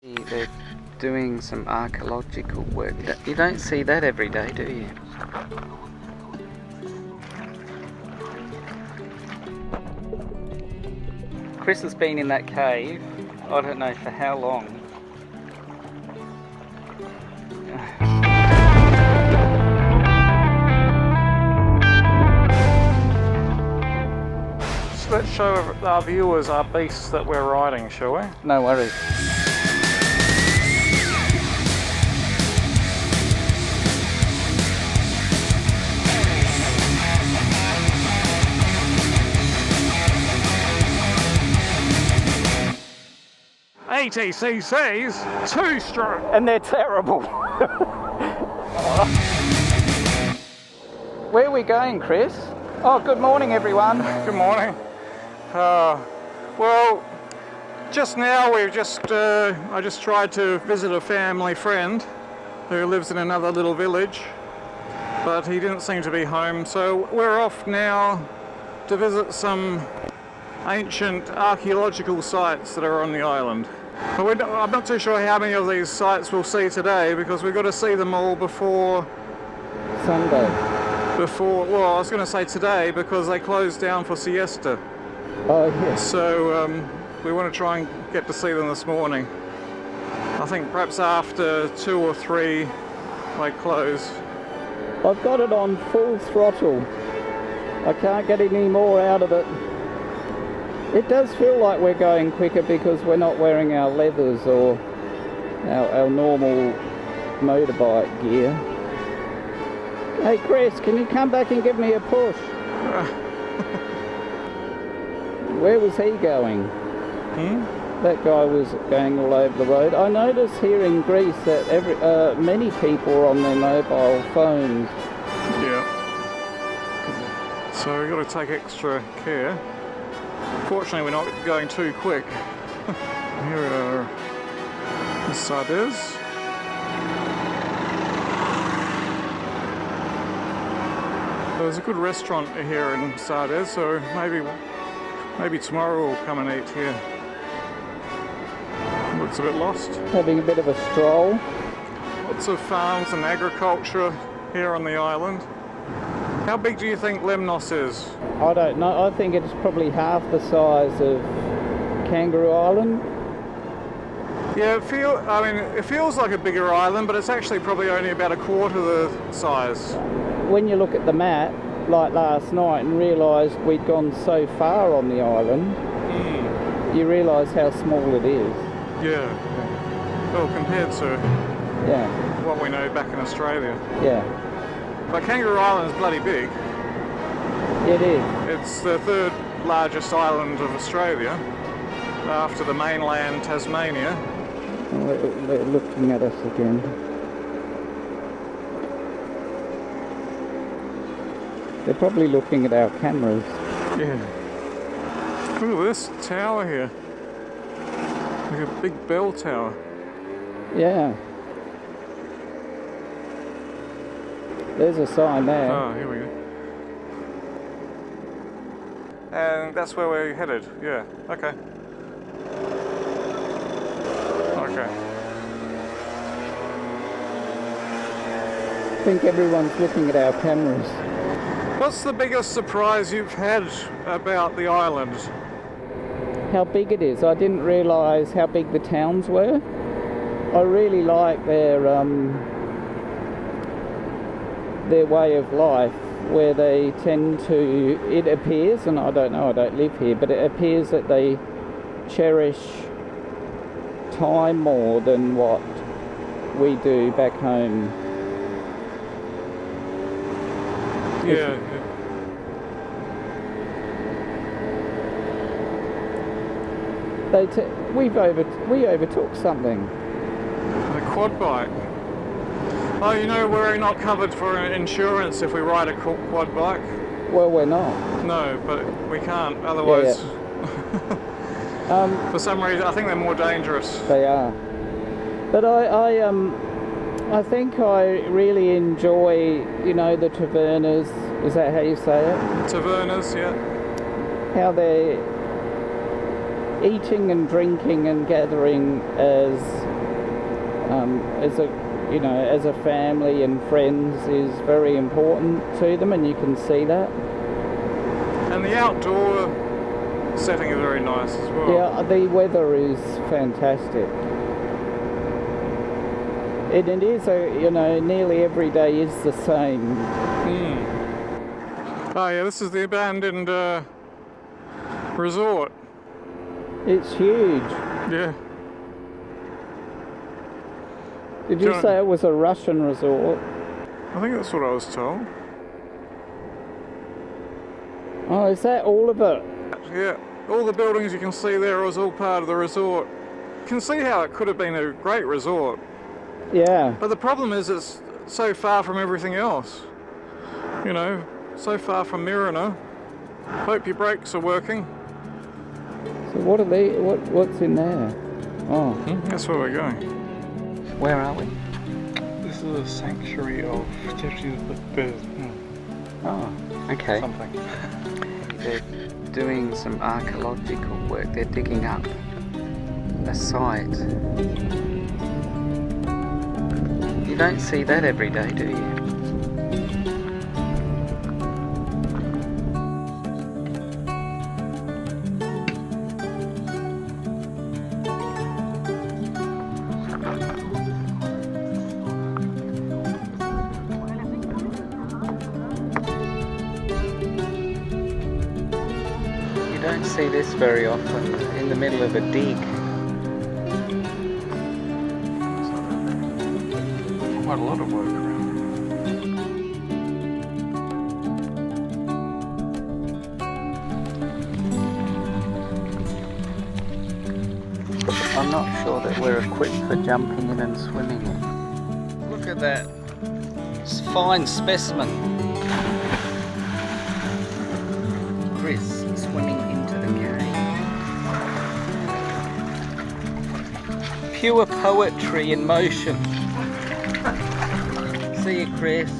They're doing some archaeological work. You don't see that every day, do you? Chris has been in that cave, I don't know for how long. Let's show our viewers our beasts that we're riding, shall we? No worries. ATCC's two-stroke. And they're terrible. Where are we going, Chris? Oh, good morning, everyone. Good morning. Well, just now I just tried to visit a family friend who lives in another little village, but he didn't seem to be home, so we're off now to visit some ancient archaeological sites that are on the island. But I'm not too sure how many of these sites we'll see today, because we've got to see them all before Sunday. Well, I was going to say today, because they closed down for siesta. Oh, yes. So we want to try and get to see them this morning. I think perhaps after 2 or 3 they close. I've got it on full throttle. I can't get any more out of it. It does feel like we're going quicker because we're not wearing our leathers or our normal motorbike gear. Hey Chris, can you come back and give me a push? Where was he going? That guy was going all over the road. I noticed here in Greece that many people are on their mobile phones. Yeah. So we've got to take extra care. Fortunately, we're not going too quick. Here we are. This side is. There's a good restaurant here in Sardes, so maybe tomorrow we'll come and eat here. Looks a bit lost. Having a bit of a stroll. Lots of farms and agriculture here on the island. How big do you think Limnos is? I don't know. I think it's probably half the size of Kangaroo Island. Yeah, it feels like a bigger island, but it's actually probably only about a quarter the size. When you look at the map, like last night, and realised we'd gone so far on the island, you realise how small it is. Yeah. Well, compared to what we know back in Australia. Yeah. But Kangaroo Island is bloody big. It is. It's the 3rd largest island of Australia, after the mainland Tasmania. They're looking at us again. They're probably looking at our cameras. Yeah. Look at this tower here. Like a big bell tower. Yeah. There's a sign there. Oh, here we go. And that's where we're headed. Yeah. Okay. Okay. I think everyone's looking at our cameras. What's the biggest surprise you've had about the island? How big it is. I didn't realise how big the towns were. I really like their way of life, where they tend to, it appears, and I don't know, I don't live here, but it appears that they cherish time more than what we do back home. Yeah. We overtook something. A quad bike. Oh, you know, we're not covered for insurance if we ride a quad bike. Well, we're not. No, but we can't. Otherwise, for some reason, I think they're more dangerous. They are. But I think I really enjoy, the tavernas. Is that how you say it? Tavernas, yeah. How they're eating and drinking and gathering as as a family and friends is very important to them, and you can see that. And the outdoor setting is very nice as well. Yeah, the weather is fantastic. And it is, nearly every day is the same. Oh yeah, this is the abandoned resort. It's huge. Yeah. Did you say it was a Russian resort? I think that's what I was told. Oh, is that all of it? Yeah, all the buildings you can see there was all part of the resort. You can see how it could have been a great resort. Yeah. But the problem is it's so far from everything else. So far from Mirona. Hope your brakes are working. So what are they? What's in there? Oh. That's where we're going. Where are we? This is a sanctuary of Oh, okay. something. They're doing some archaeological work. They're digging up a site. You don't see that every day, do you? You don't see this very often in the middle of a dig. Quite a lot of work around. I'm not sure that we're equipped for jumping in and swimming in. Look at that. It's a fine specimen. Chris swimming into the cave. Pure poetry in motion. See you, Chris.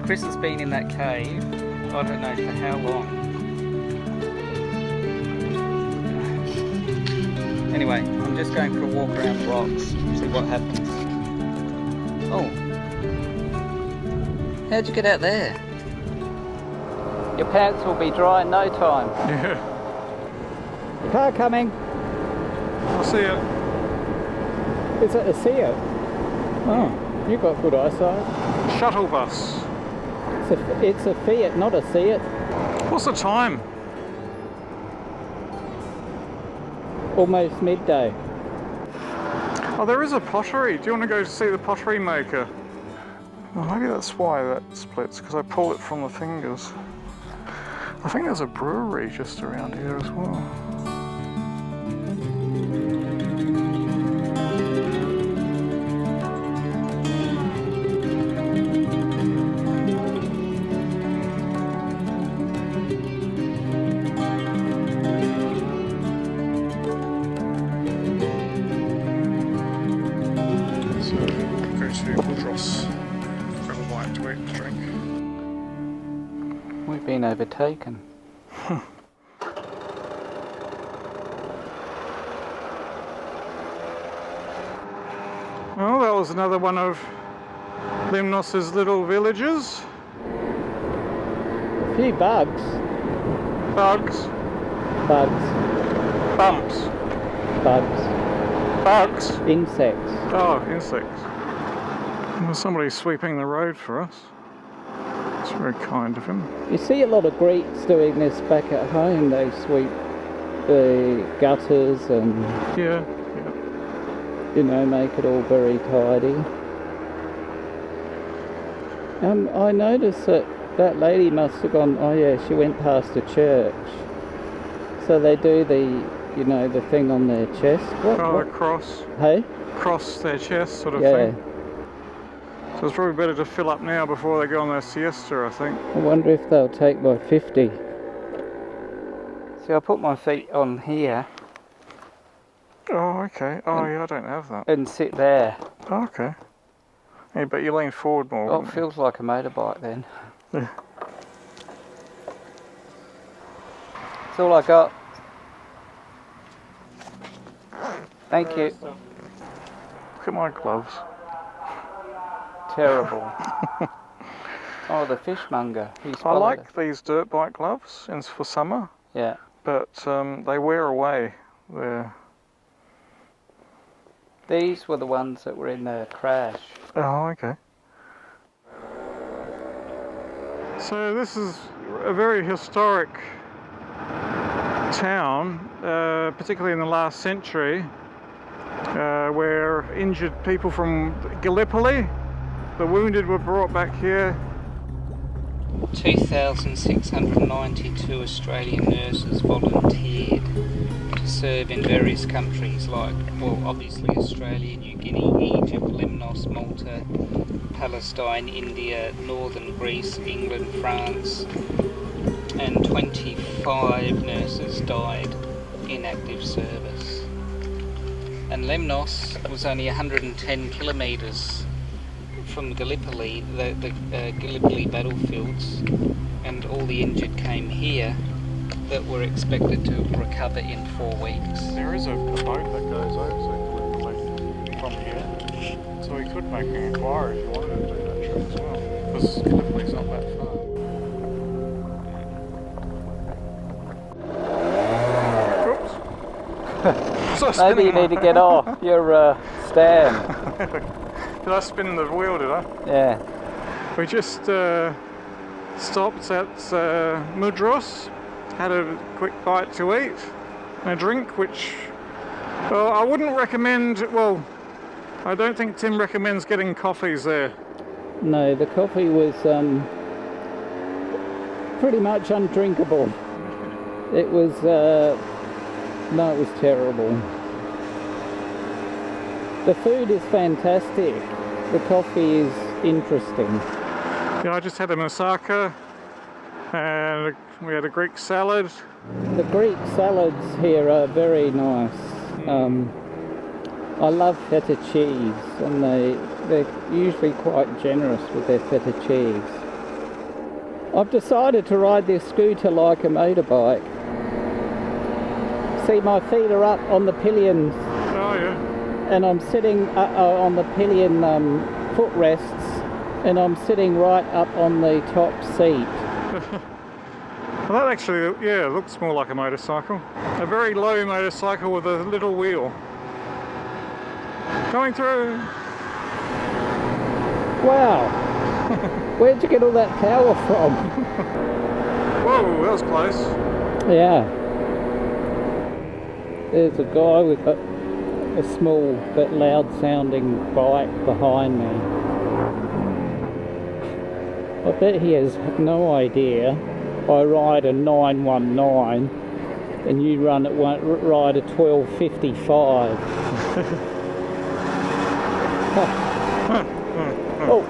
Chris has been in that cave, I don't know for how long. Anyway, I'm just going for a walk around the rocks, see what happens. Oh. How'd you get out there? Your pants will be dry in no time. Yeah. Car coming. I'll see you. Is it a Seat? Oh, you've got good eyesight. Shuttle bus. It's a Fiat, not a Seat. What's the time? Almost midday. Oh, there is a pottery. Do you want to go to see the pottery maker? Well, maybe that's why that splits, because I pull it from the fingers. I think there's a brewery just around here as well. We've been overtaken. Well, that was another one of Limnos' little villages. A few bugs. Bugs. Bugs. Bumps. Bugs. Bugs. Insects. Oh, insects. There's somebody sweeping the road for us. It's very kind of him. You see a lot of Greeks doing this back at home. They sweep the gutters and, Yeah. make it all very tidy. I noticed that lady must have gone, oh yeah, she went past a church. So they do the thing on their chest. A cross. Hey? Cross their chest sort of Yeah. thing. So it's probably better to fill up now before they go on their siesta, I think. I wonder if they'll take my 50. See, I put my feet on here. Oh, okay. Oh, yeah, I don't have that. And sit there. Oh, okay. Yeah, but you lean forward more. Oh, it feels like a motorbike then. Yeah. That's all I got. Thank you. Look at my gloves. Terrible. Oh, the fishmonger. I like these dirt bike gloves for summer. Yeah. But they wear away. These were the ones that were in the crash. Oh, okay. So this is a very historic town, particularly in the last century, where injured people from Gallipoli, the wounded, were brought back here. 2,692 Australian nurses volunteered to serve in various countries like, well, obviously Australia, New Guinea, Egypt, Limnos, Malta, Palestine, India, northern Greece, England, France, and 25 nurses died in active service. And Limnos was only 110 kilometres from Gallipoli, the Gallipoli battlefields, and all the injured came here that were expected to recover in 4 weeks. There is a boat that goes over to Gallipoli from here, so we could make an inquiry if you wanted to do that trip as well, because Gallipoli's not that far. Oops. Maybe you need to get off your stand. Did I spin the wheel, did I? Yeah. We just stopped at Mudros, had a quick bite to eat, and a drink, which, well, I wouldn't recommend, well, I don't think Tim recommends getting coffees there. No, the coffee was pretty much undrinkable. It was, no, it was terrible. The food is fantastic. The coffee is interesting. Yeah, I just had a moussaka, and we had a Greek salad. The Greek salads here are very nice. I love feta cheese, and they're usually quite generous with their feta cheese. I've decided to ride this scooter like a motorbike. See, my feet are up on the pillions. Oh yeah. And I'm sitting on the pillion footrests, and I'm sitting right up on the top seat. Well, that actually, yeah, looks more like a motorcycle. A very low motorcycle with a little wheel. Coming through. Wow. Where'd you get all that power from? Whoa, that was close. Yeah. There's a guy with a small but loud sounding bike behind me. I bet he has no idea I ride a 919 and you ride a 1255. Oh.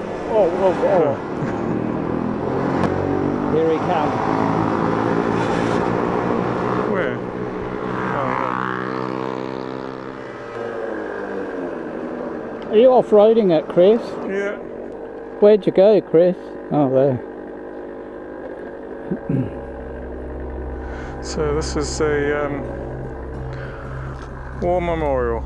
Here he comes. Where? Are you off-roading it, Chris? Yeah. Where'd you go, Chris? Oh, there. So this is a war memorial.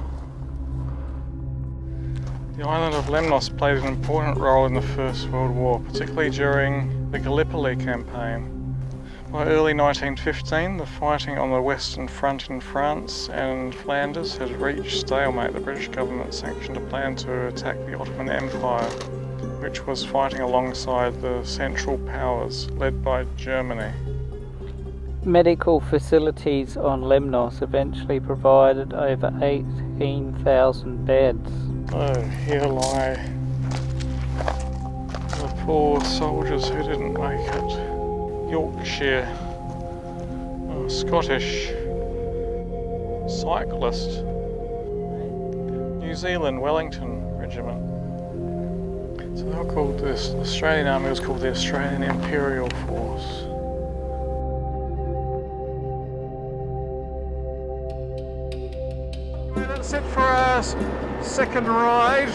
The island of Limnos played an important role in the First World War, particularly during the Gallipoli campaign. By early 1915, the fighting on the Western Front in France and Flanders had reached stalemate. The British government sanctioned a plan to attack the Ottoman Empire, which was fighting alongside the Central Powers, led by Germany. Medical facilities on Limnos eventually provided over 18,000 beds. Oh, here lie the poor soldiers who didn't make it. Yorkshire, Scottish cyclist, New Zealand Wellington Regiment. So they were called this, the Australian Army was called the Australian Imperial Force. That's it for our second ride,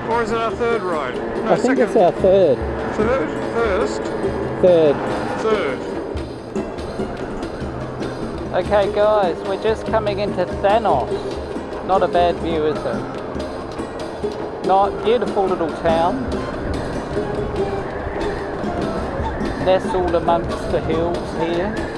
or is it our third ride? No, I think it's our third. Third? First? Third. Third. Okay guys, we're just coming into Thanos. Not a bad view, is it? Not beautiful little town. Nestled amongst the hills here.